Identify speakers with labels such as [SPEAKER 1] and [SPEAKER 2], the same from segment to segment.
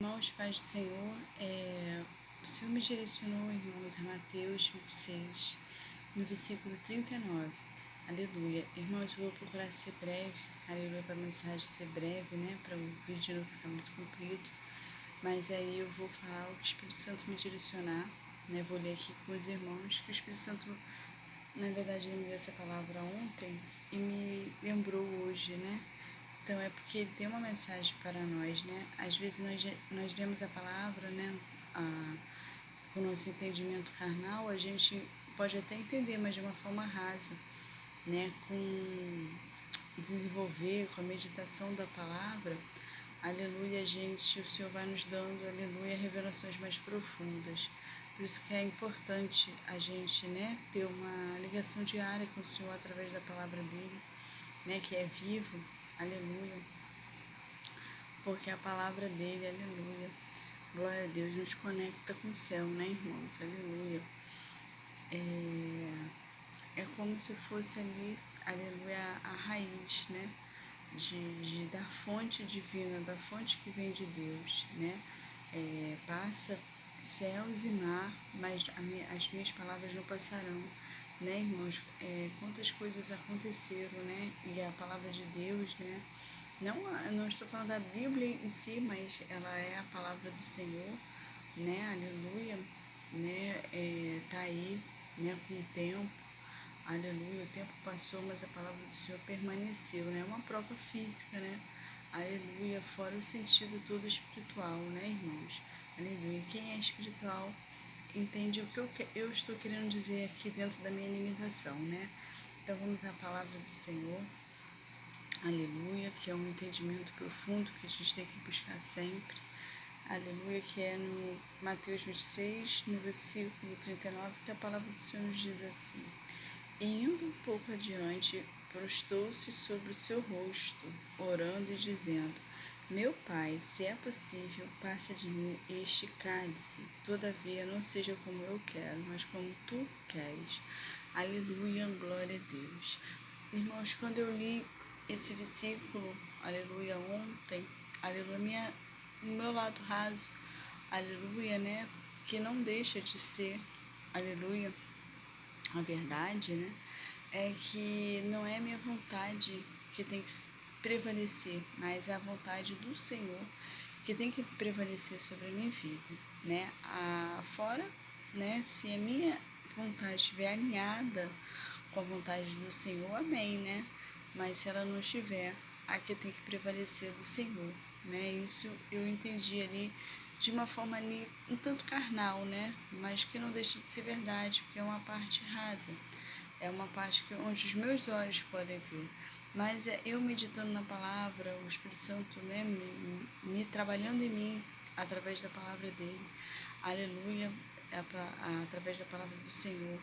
[SPEAKER 1] Irmãos, paz do Senhor, o Senhor me direcionou, irmãos, a Mateus 26, no versículo 39. Aleluia. Irmãos, vou procurar ser breve, aleluia, para a mensagem ser breve, né, para o vídeo não ficar muito comprido. Mas aí eu vou falar o que o Espírito Santo me direcionar, né, vou ler aqui com os irmãos, que o Espírito Santo, na verdade, ele me deu essa palavra ontem e me lembrou hoje, né. Então é porque ele tem uma mensagem para nós, né? Às vezes nós lemos a palavra, né? Com o nosso entendimento carnal, a gente pode até entender, mas de uma forma rasa, né? Com desenvolver, com a meditação da palavra, aleluia, o Senhor vai nos dando, aleluia, revelações mais profundas. Por isso que é importante a gente, né, ter uma ligação diária com o Senhor através da palavra dele, né, que é vivo, aleluia. Porque a palavra dele, aleluia, glória a Deus, nos conecta com o céu, né, irmãos? Aleluia. É como se fosse ali, aleluia, a raiz, né? Da fonte divina, da fonte que vem de Deus, né? Passa céus e mar, mas as minhas palavras não passarão, né, irmãos? Quantas coisas aconteceram, né? E a palavra de Deus, né? Não estou falando da Bíblia em si, mas ela é a palavra do Senhor, né? Aleluia, né? Tá aí, né? Com o tempo, aleluia. O tempo passou, mas a palavra do Senhor permaneceu, né? É uma prova física, né? Aleluia. Fora o sentido todo espiritual, né, irmãos? Aleluia. Quem é espiritual entende o que eu estou querendo dizer aqui dentro da minha limitação, né? Então vamos à palavra do Senhor. Aleluia, que é um entendimento profundo que a gente tem que buscar sempre. Aleluia, que é no Mateus 26, no versículo 39, que a palavra do Senhor nos diz assim: E indo um pouco adiante, prostou-se sobre o seu rosto, orando e dizendo: Meu Pai, se é possível, passa de mim este cálice. Todavia, não seja como eu quero, mas como tu queres. Aleluia, glória a Deus. Irmãos, quando eu li esse versículo, aleluia, ontem, aleluia, o meu lado raso, aleluia, né, que não deixa de ser, aleluia, a verdade, né, é que não é a minha vontade que tem que prevalecer, mas é a vontade do Senhor que tem que prevalecer sobre a minha vida, né, fora, né, se a minha vontade estiver alinhada com a vontade do Senhor, amém, né? Mas se ela não estiver, a que tem que prevalecer do Senhor, né? Isso eu entendi ali de uma forma ali um tanto carnal, né? Mas que não deixa de ser verdade, porque é uma parte rasa, é uma parte onde os meus olhos podem ver. Mas eu meditando na palavra, o Espírito Santo, né, me trabalhando em mim através da palavra dele, aleluia, através da palavra do Senhor,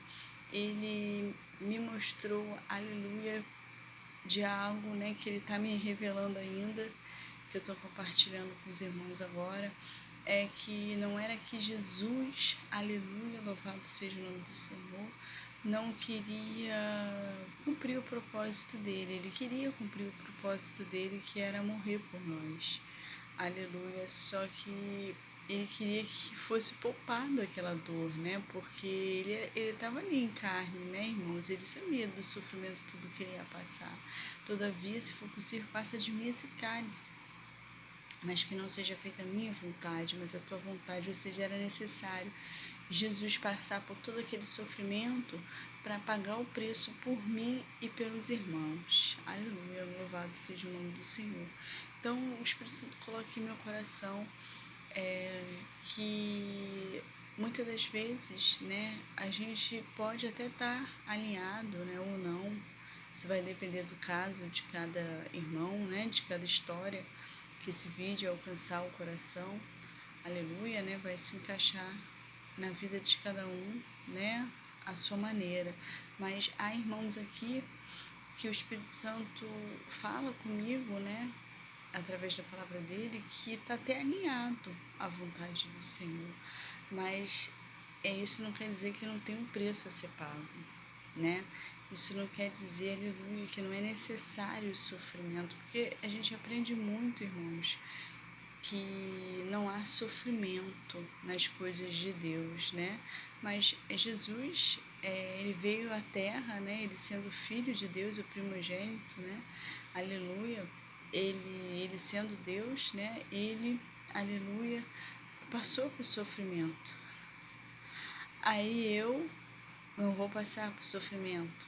[SPEAKER 1] ele me mostrou, aleluia, de algo, né, que ele está me revelando ainda, que eu estou compartilhando com os irmãos agora, é que não era que Jesus, aleluia, louvado seja o nome do Senhor, não queria cumprir o propósito dele, ele queria cumprir o propósito dele, que era morrer por nós, aleluia, só que ele queria que fosse poupado aquela dor, né? Porque ele estava ali em carne, né, irmãos? Ele sabia do sofrimento, tudo que ele ia passar. Todavia, se for possível, passa de mim esse cálice. Mas que não seja feita a minha vontade, mas a tua vontade. Ou seja, era necessário Jesus passar por todo aquele sofrimento para pagar o preço por mim e pelos irmãos. Aleluia, louvado seja o nome do Senhor. Então, o Espírito Santo coloca em meu coração que muitas das vezes, né, a gente pode até estar alinhado, né, ou não. Isso vai depender do caso de cada irmão, né, de cada história que esse vídeo alcançar o coração. Aleluia, né, vai se encaixar na vida de cada um, né, a sua maneira. Mas há irmãos aqui que o Espírito Santo fala comigo, né, através da palavra dele, que está até alinhado à vontade do Senhor. Mas isso não quer dizer que não tem um preço a ser pago, né? Isso não quer dizer, aleluia, que não é necessário o sofrimento, porque a gente aprende muito, irmãos, que não há sofrimento nas coisas de Deus, né? Mas Jesus, ele veio à Terra, né? Ele sendo filho de Deus, o primogênito, né? Aleluia. Ele sendo Deus, né? Ele, aleluia, passou por sofrimento. Aí eu não vou passar por sofrimento,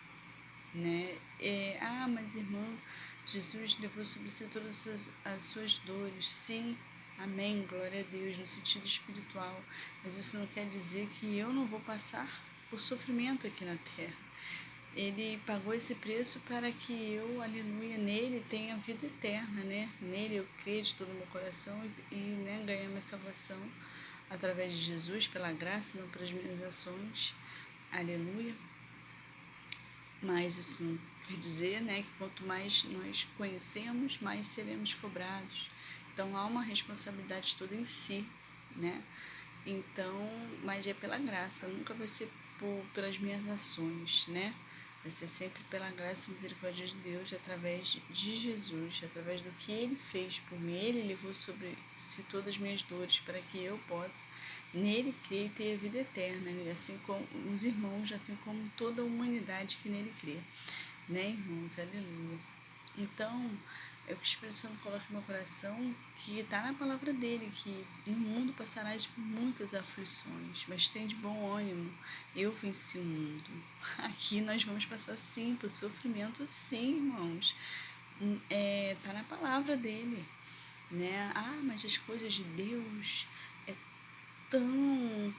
[SPEAKER 1] né? Mas irmã, Jesus levou sobre si todas as suas dores. Sim, amém, glória a Deus, no sentido espiritual. Mas isso não quer dizer que eu não vou passar por sofrimento aqui na terra. Ele pagou esse preço para que eu, aleluia, nele tenha vida eterna, né? Nele eu creio de todo o meu coração né, ganhar minha salvação através de Jesus, pela graça, não pelas minhas ações. Aleluia. Mas isso não quer dizer, né, que quanto mais nós conhecemos, mais seremos cobrados. Então há uma responsabilidade toda em si, né? Então, mas é pela graça, nunca vai ser pelas minhas ações, né? Vai ser sempre pela graça e misericórdia de Deus, através de Jesus, através do que Ele fez por mim. Ele levou sobre si todas as minhas dores para que eu possa nele crer e ter a vida eterna, assim como os irmãos, assim como toda a humanidade que nele crê, né, irmãos? Aleluia. Então, é o que o Espírito Santo coloca no meu coração, que está na palavra dele, que no mundo passarás por muitas aflições, mas tem de bom ânimo, eu venci o mundo. Aqui nós vamos passar sim por sofrimento, sim, irmãos. Tá na palavra dele, né? Mas as coisas de Deus é tão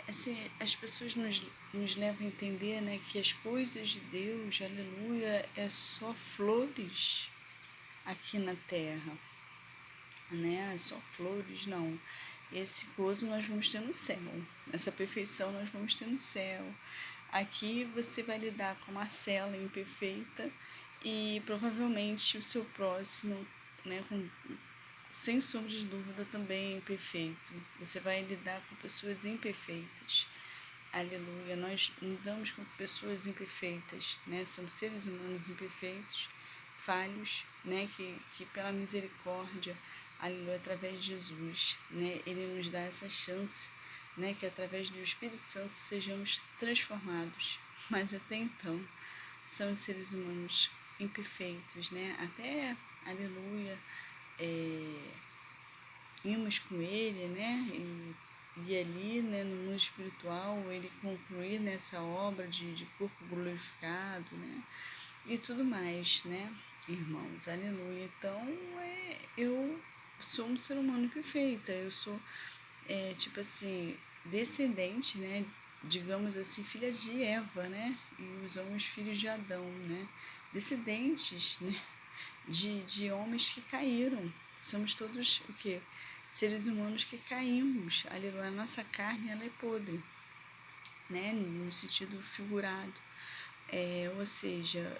[SPEAKER 1] assim, as pessoas nos levam a entender, né, que as coisas de Deus, aleluia, é só flores aqui na terra, né? É só flores, não. Esse gozo nós vamos ter no céu, essa perfeição nós vamos ter no céu. Aqui você vai lidar com uma cela imperfeita e provavelmente o seu próximo, né, sem sombra de dúvida também é imperfeito. Você vai lidar com pessoas imperfeitas. Aleluia. Nós lidamos com pessoas imperfeitas, né? Somos seres humanos imperfeitos, falhos, né? Que pela misericórdia, aleluia, através de Jesus, né? Ele nos dá essa chance, né? Que através do Espírito Santo sejamos transformados. Mas até então, somos seres humanos imperfeitos, né? Até, aleluia, irmos com ele, né? E ali, né, no mundo espiritual, ele concluir nessa obra de corpo glorificado, né? E tudo mais, né, irmãos? Aleluia. Então, eu sou um ser humano perfeita. Eu sou, tipo assim, descendente, né? Digamos assim, filha de Eva, né? E os homens filhos de Adão, né? Descendentes, né? De homens que caíram. Somos todos o quê? Seres humanos que caímos. Aleluia. A nossa carne, ela é podre, né? No sentido figurado. Ou seja,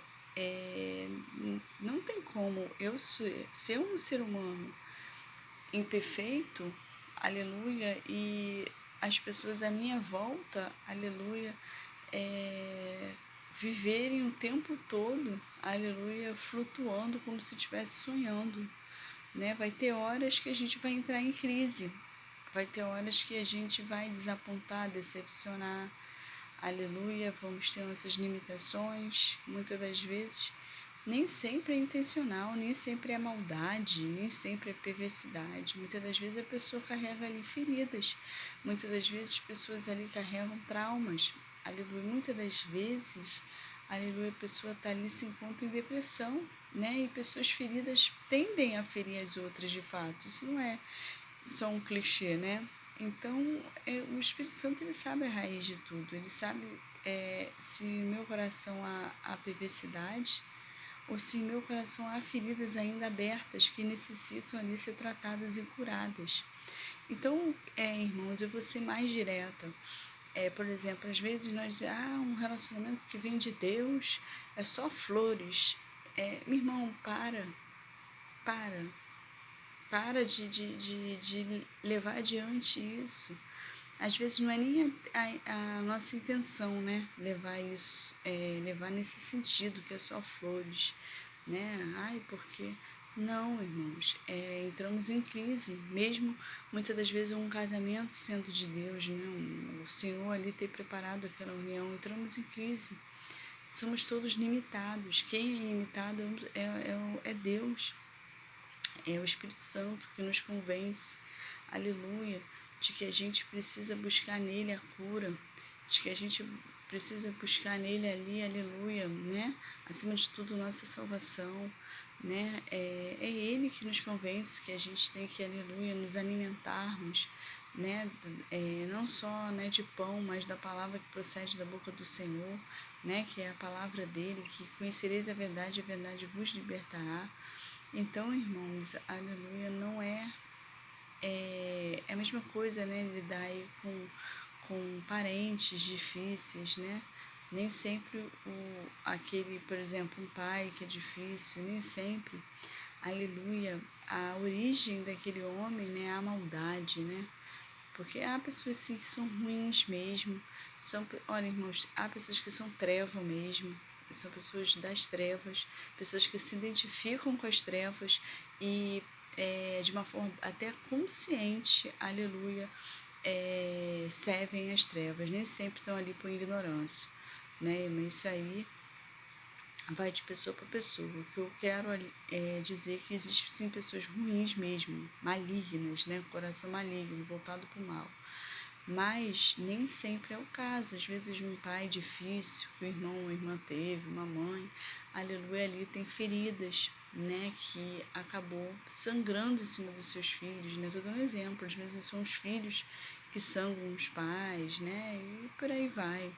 [SPEAKER 1] não tem como eu ser um ser humano imperfeito, aleluia, e as pessoas à minha volta, aleluia, viverem o tempo todo, aleluia, flutuando como se estivesse sonhando, né? Vai ter horas que a gente vai entrar em crise, vai ter horas que a gente vai desapontar, decepcionar, aleluia, vamos ter nossas limitações, muitas das vezes. Nem sempre é intencional, nem sempre é maldade, nem sempre é perversidade. Muitas das vezes a pessoa carrega ali feridas, muitas das vezes as pessoas ali carregam traumas, aleluia. Muitas das vezes, aleluia, a pessoa está ali, se encontra em depressão, né? E pessoas feridas tendem a ferir as outras de fato. Isso não é só um clichê, né? Então, o Espírito Santo, ele sabe a raiz de tudo, ele sabe se no meu coração há perversidade, ou se em meu coração há feridas ainda abertas que necessitam ali ser tratadas e curadas. Então, irmãos, eu vou ser mais direta. Por exemplo, às vezes nós dizemos, um relacionamento que vem de Deus é só flores. Meu irmão, para de levar adiante isso. Às vezes não é nem a nossa intenção, né? Levar isso, levar nesse sentido, que é só flores, né? Porque Não, irmãos, entramos em crise, mesmo muitas das vezes um casamento sendo de Deus, né? O Senhor ali ter preparado aquela união, entramos em crise. Somos todos limitados. Quem é limitado é Deus, é o Espírito Santo que nos convence, aleluia, de que a gente precisa buscar nele a cura, de que a gente precisa buscar nele ali, aleluia, né? Acima de tudo, nossa salvação, né? É ele que nos convence que a gente tem que, aleluia, nos alimentarmos, né? Não só, né, de pão, mas da palavra que procede da boca do Senhor, né? Que é a palavra dele, que conhecereis a verdade vos libertará. Então, irmãos, aleluia, não é a mesma coisa, né? Lidar aí com parentes difíceis, né? Nem sempre aquele, por exemplo, um pai que é difícil, nem sempre, aleluia, a origem daquele homem, né? A maldade, né? Porque há pessoas sim que são ruins mesmo. Olha, irmãos, há pessoas que são treva mesmo, são pessoas das trevas, pessoas que se identificam com as trevas e de uma forma até consciente, aleluia, servem as trevas, nem sempre estão ali por ignorância, né? Mas isso aí vai de pessoa para pessoa. O que eu quero dizer que existem sim pessoas ruins mesmo, malignas, né? Coração maligno, voltado para o mal. Mas nem sempre é o caso. Às vezes um pai difícil, que o irmão ou irmã teve, uma mãe, aleluia, ali tem feridas, né? Que acabou sangrando em cima dos seus filhos, né? Estou dando exemplo. Às vezes são os filhos que sangram os pais, né? E por aí vai,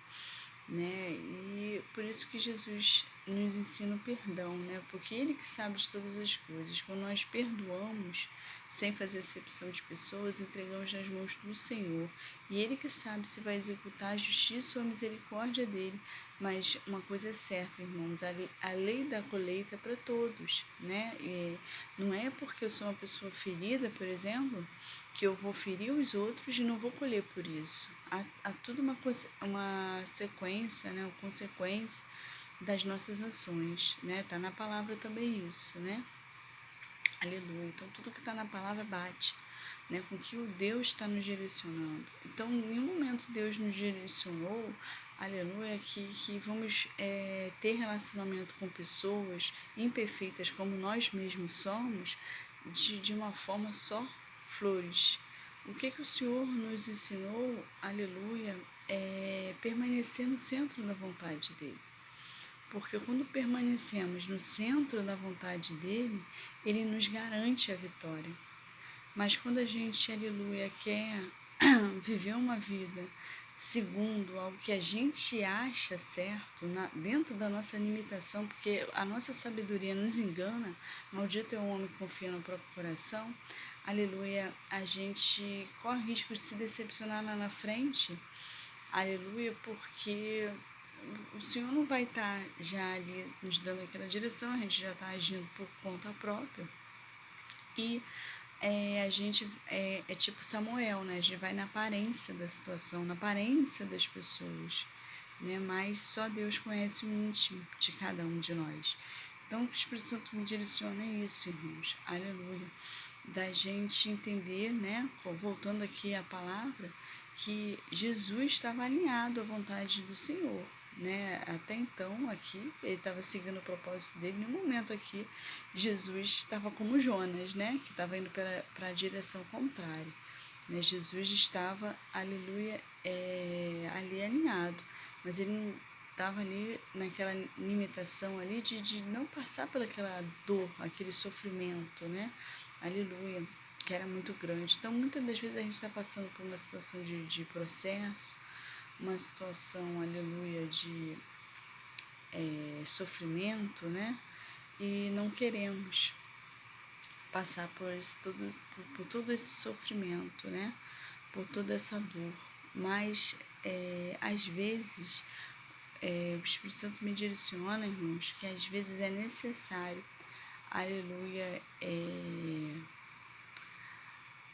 [SPEAKER 1] né? E por isso que Jesus nos ensina o perdão, né? Porque Ele que sabe de todas as coisas. Quando nós perdoamos, sem fazer acepção de pessoas, entregamos nas mãos do Senhor. E Ele que sabe se vai executar a justiça ou a misericórdia dele. Mas uma coisa é certa, irmãos, a lei da colheita é para todos, né? E não é porque eu sou uma pessoa ferida, por exemplo, que eu vou ferir os outros e não vou colher por isso. Há tudo uma sequência, né, uma consequência das nossas ações, né? Tá na palavra também isso, né? Aleluia. Então tudo que está na palavra bate, né, com que o Deus está nos direcionando. Então, em nenhum momento Deus nos direcionou, aleluia, que vamos ter relacionamento com pessoas imperfeitas como nós mesmos somos, de uma forma só flores. O que o Senhor nos ensinou, aleluia, é permanecer no centro da vontade dEle. Porque quando permanecemos no centro da vontade dEle, Ele nos garante a vitória. Mas quando a gente, aleluia, quer viver uma vida segundo ao que a gente acha certo, dentro da nossa limitação, porque a nossa sabedoria nos engana, maldito é o homem que confia no próprio coração, aleluia, a gente corre risco de se decepcionar lá na frente, aleluia, porque o Senhor não vai estar já ali nos dando aquela direção, a gente já está agindo por conta própria. E a gente é tipo Samuel, né? A gente vai na aparência da situação, na aparência das pessoas, né? Mas só Deus conhece o íntimo de cada um de nós. Então, o que o Espírito Santo me direciona é isso, irmãos. Aleluia. Da gente entender, né? Voltando aqui à palavra, que Jesus estava alinhado à vontade do Senhor, né? Até então aqui ele estava seguindo o propósito dele. No momento aqui Jesus estava como Jonas, né? Que estava indo para a direção contrária, né? Jesus estava, aleluia, ali alinhado, mas ele não estava ali naquela limitação ali de não passar pelaquela dor, aquele sofrimento, né? Aleluia, que era muito grande. Então, muitas das vezes a gente está passando por uma situação de processo, uma situação, aleluia, de sofrimento, né? E não queremos passar por todo esse sofrimento, né? Por toda essa dor. Mas, às vezes, o Espírito Santo me direciona, irmãos, que às vezes é necessário, aleluia,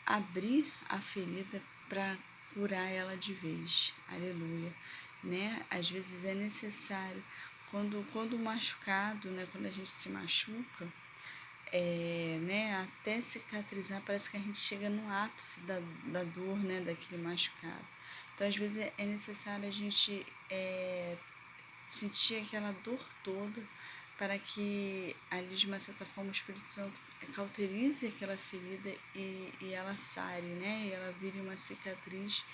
[SPEAKER 1] abrir a ferida para curar ela de vez, aleluia, né? Às vezes é necessário, quando machucado, né? Quando a gente se machuca, né, até cicatrizar, parece que a gente chega no ápice da dor, né, daquele machucado. Então, às vezes, é necessário a gente sentir aquela dor toda para que ali, de uma certa forma, o Espírito Santo cauterize aquela ferida e ela sare, né, e ela vire uma cicatriz,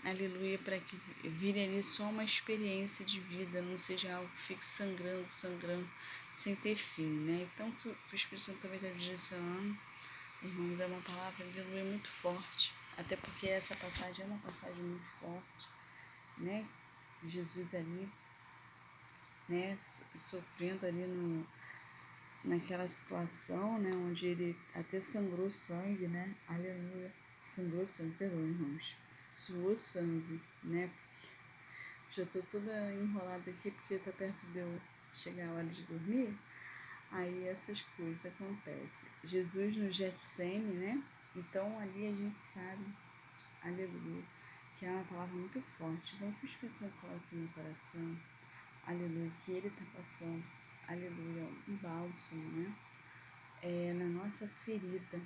[SPEAKER 1] aleluia, para que vire ali só uma experiência de vida, não seja algo que fique sangrando, sangrando, sem ter fim, né. Então, que o Espírito Santo também está direcionando, irmãos, é uma palavra, aleluia, muito forte, até porque essa passagem é uma passagem muito forte, né, Jesus ali, né, sofrendo ali naquela situação, né, onde ele até sangrou sangue, né, aleluia, sangrou sangue, perdão, irmãos, suou sangue, né, já tô toda enrolada aqui porque tá perto de eu chegar a hora de dormir, aí essas coisas acontecem. Jesus no Getsêmen, né, então ali a gente sabe, aleluia, que é uma palavra muito forte, então que o Espírito Santo coloca no meu coração, aleluia, que ele está passando, aleluia, um bálsamo, né, na nossa ferida,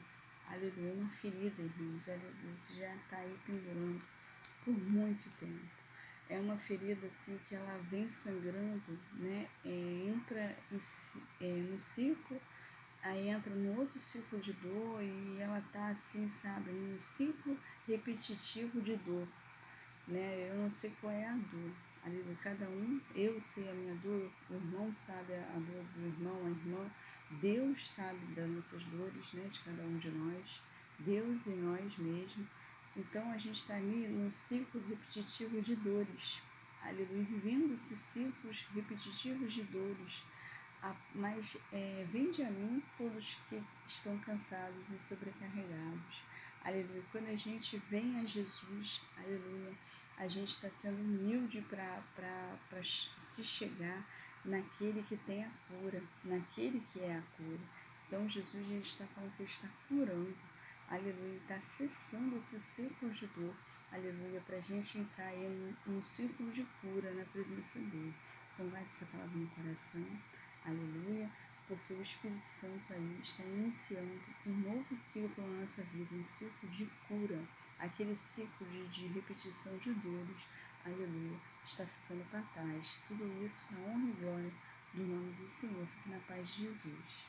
[SPEAKER 1] aleluia, uma ferida, irmãos, aleluia, que já está aí pendurando por muito tempo. É uma ferida assim que ela vem sangrando, né, entra no ciclo, aí entra no outro ciclo de dor e ela tá assim, sabe, num ciclo repetitivo de dor, né? Eu não sei qual é a dor. Ali, cada um, eu sei a minha dor, o irmão sabe a dor do irmão, a irmã, Deus sabe das nossas dores, né, de cada um de nós, Deus e nós mesmos. Então a gente está ali num ciclo repetitivo de dores, aleluia, vivendo esses ciclos repetitivos de dores. Mas vinde a mim todos que estão cansados e sobrecarregados. Aleluia. Quando a gente vem a Jesus, aleluia, a gente está sendo humilde para se chegar naquele que tem a cura, naquele que é a cura. Então, Jesus, a gente está falando que ele está curando, aleluia, está cessando esse ciclo de dor, aleluia, para a gente entrar aí num círculo de cura na presença dele. Então, guarde essa palavra no coração, aleluia, porque o Espírito Santo aí está iniciando um novo ciclo na nossa vida, um ciclo de cura, aquele ciclo de repetição de dores, aleluia, está ficando para trás. Tudo isso para a honra e glória do nome do Senhor. Fique na paz de Jesus.